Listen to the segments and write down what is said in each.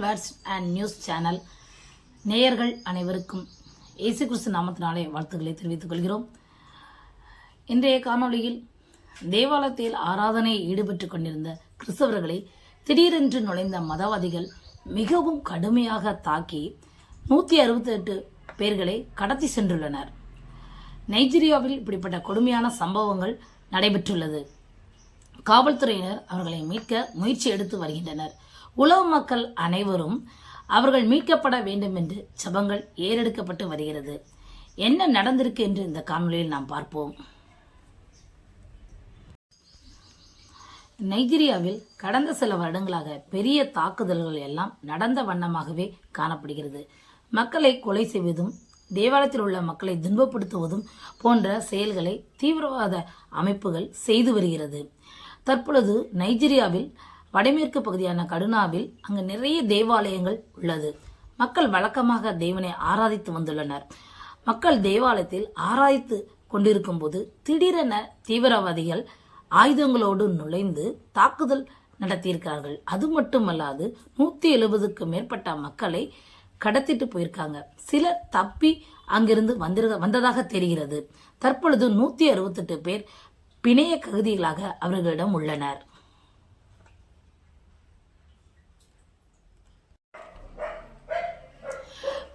Words and news channel நேயர்கள் அனைவருக்கும் இயேசு கிறிஸ்து நாமத்தினாலே வாழ்த்துக்களை தெரிவித்துக் கொள்கிறோம். இன்றைய காணொளியில் தேவாலயத்தில் ஆராதனையில் ஈடுபட்டுக் கொண்டிருந்த கிறிஸ்தவர்களை திடீரென்று நுழைந்த மதவாதிகள் மிகவும் கடுமையாக தாக்கி 168 பேர்களை கடத்தி சென்றுள்ளனர். நைஜீரியாவில் இப்படிப்பட்ட கொடுமையான சம்பவங்கள் நடைபெற்றுள்ளது. காவல்துறையினர் அவர்களை மீட்க முயற்சி எடுத்து வருகின்றனர். உலக மக்கள் அனைவரும் அவர்கள் மீட்கப்பட வேண்டும் என்று ஜெபங்கள் ஏறெடுக்கப்பட்டு வருகிறது. என்ன நடந்திருக்கு என்று இந்த காணொலியில் நாம் பார்ப்போம். நைஜீரியாவில் கடந்த சில வருடங்களாக பெரிய தாக்குதல்கள் எல்லாம் நடந்த வண்ணமாகவே காணப்படுகிறது. மக்களை கொலை செய்வதும் தேவாலயத்தில் உள்ள மக்களை துன்பப்படுத்துவதும் போன்ற செயல்களை தீவிரவாத அமைப்புகள் செய்து வருகிறது. தற்பொழுது நைஜீரியாவில் வடமேற்கு பகுதியான கடுனாவில் அங்கு நிறைய தேவாலயங்கள் உள்ளது. மக்கள் வழக்கமாக தேவனை ஆராதித்து வந்துள்ளனர். மக்கள் தேவாலயத்தில் ஆராதித்து கொண்டிருக்கும் போது திடீரென தீவிரவாதிகள் ஆயுதங்களோடு நுழைந்து தாக்குதல் நடத்தியிருக்கிறார்கள். அது மட்டுமல்லாது 170க்கும் மேற்பட்ட மக்களை கடத்திட்டு போயிருக்காங்க. சிலர் தப்பி அங்கிருந்து வந்ததாக தெரிகிறது. தற்பொழுது 168 பேர் பிணைய கைதிகளாக அவர்களிடம் உள்ளனர்.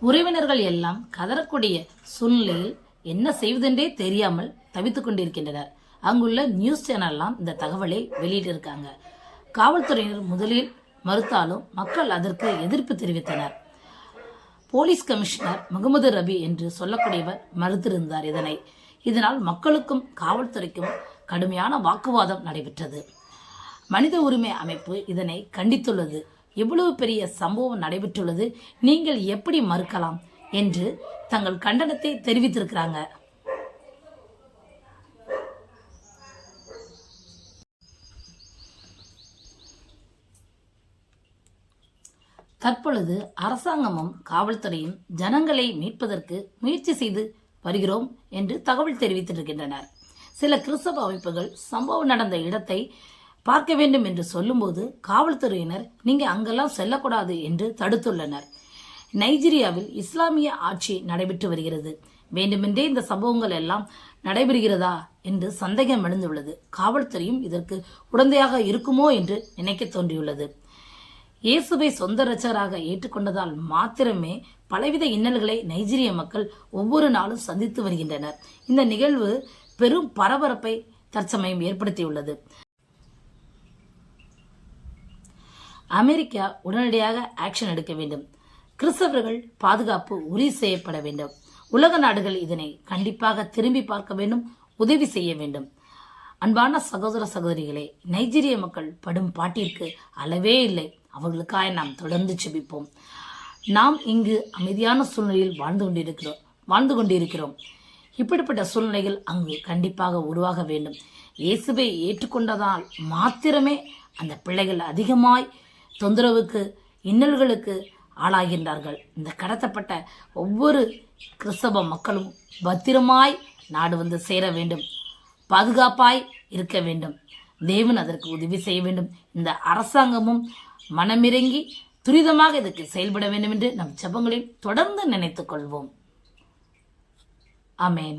உறவினர்கள் எல்லாம் கதறக்கூடிய சூழ்நிலையில் என்ன செய்வதென்றே தெரியாமல் தவித்துக் கொண்டிருக்கின்றனர். அங்குள்ள நியூஸ் சேனல்லாம் இந்த தகவலை வெளியிட்டிருக்காங்க. காவல்துறையினர் முதலில் மறுத்தாலும் மக்கள் அதற்கு எதிர்ப்பு தெரிவித்தனர். போலீஸ் கமிஷனர் முகமது ரபி என்று சொல்லக்கூடியவர் மறுத்திருந்தார் இதனால் மக்களுக்கும் காவல்துறைக்கும் கடுமையான வாக்குவாதம் நடைபெற்றது. மனித உரிமை அமைப்பு இதனை கண்டித்துள்ளது. எவ்வளவு பெரிய சம்பவம் நடைபெற்றுள்ளது, நீங்கள் எப்படி மறுக்கலாம் என்று தங்கள் கண்டனத்தை தெரிவித்திருக்கிறாங்க. தற்பொழுது அரசாங்கமும் காவல்துறையும் ஜனங்களை மீட்பதற்கு முயற்சி செய்து வருகிறோம் என்று தகவல் தெரிவித்திருக்கின்றனர். சில கிறிஸ்தவ அமைப்புகள் சம்பவம் நடந்த இடத்தை பார்க்க வேண்டும் என்று சொல்லும்போது காவல்துறையினர் நீங்க அங்கெல்லாம் செல்லக்கூடாது என்று தடுத்துள்ளனர். நைஜீரியாவில் இஸ்லாமிய ஆட்சி நடைபெற்று வருகிறது. வேண்டுமென்றே இந்த சம்பவங்கள் எல்லாம் நடைபெறுகிறதா என்று சந்தேகம் எழுந்துள்ளது. காவல்துறையும் இதற்கு உடந்தையாக இருக்குமோ என்று நினைக்க தோன்றியுள்ளது. இயேசுவை சொந்த இரட்சகராக ஏற்றுக்கொண்டதால் மாத்திரமே பலவித இன்னல்களை நைஜீரிய மக்கள் ஒவ்வொரு நாளும் சந்தித்து வருகின்றனர். இந்த நிகழ்வு பெரும் பரபரப்பை தற்சமயம் ஏற்படுத்தியுள்ளது. அமெரிக்கா உடனடியாக ஆக்ஷன் எடுக்க வேண்டும். கிறிஸ்தவர்கள் பாதுகாப்பு உறுதி செய்யப்பட வேண்டும். உலக நாடுகள் இதனை கண்டிப்பாக திரும்பி பார்க்க வேண்டும், உதவி செய்ய வேண்டும். அன்பான சகோதர சகோதரிகளே, நைஜீரிய மக்கள் படும் பாட்டிற்கு அளவே இல்லை. அவர்களுக்காக நாம் தொடர்ந்து செபிப்போம். நாம் இங்கு அமைதியான சூழ்நிலையில் வாழ்ந்து கொண்டிருக்கிறோம். இப்படிப்பட்ட சூழ்நிலைகள் அங்கு கண்டிப்பாக உருவாக வேண்டும். இயேசுவை ஏற்றுக்கொண்டதால் மாத்திரமே அந்த பிள்ளைகள் அதிகமாய் தொந்தரவுக்கு இன்னல்களுக்கு ஆளாகின்றார்கள். இந்த கடத்தப்பட்ட ஒவ்வொரு கிறிஸ்தவ மக்களும் பத்திரமாய் நாடு வந்து சேர வேண்டும், பாதுகாப்பாய் இருக்க வேண்டும். தேவன் அதற்கு உதவி செய்ய வேண்டும். இந்த அரசாங்கமும் மனமிறங்கி துரிதமாக இதற்கு செயல்பட வேண்டும் என்று நம் ஜெபங்களில் தொடர்ந்து நினைத்துக் கொள்வோம். ஆமென்.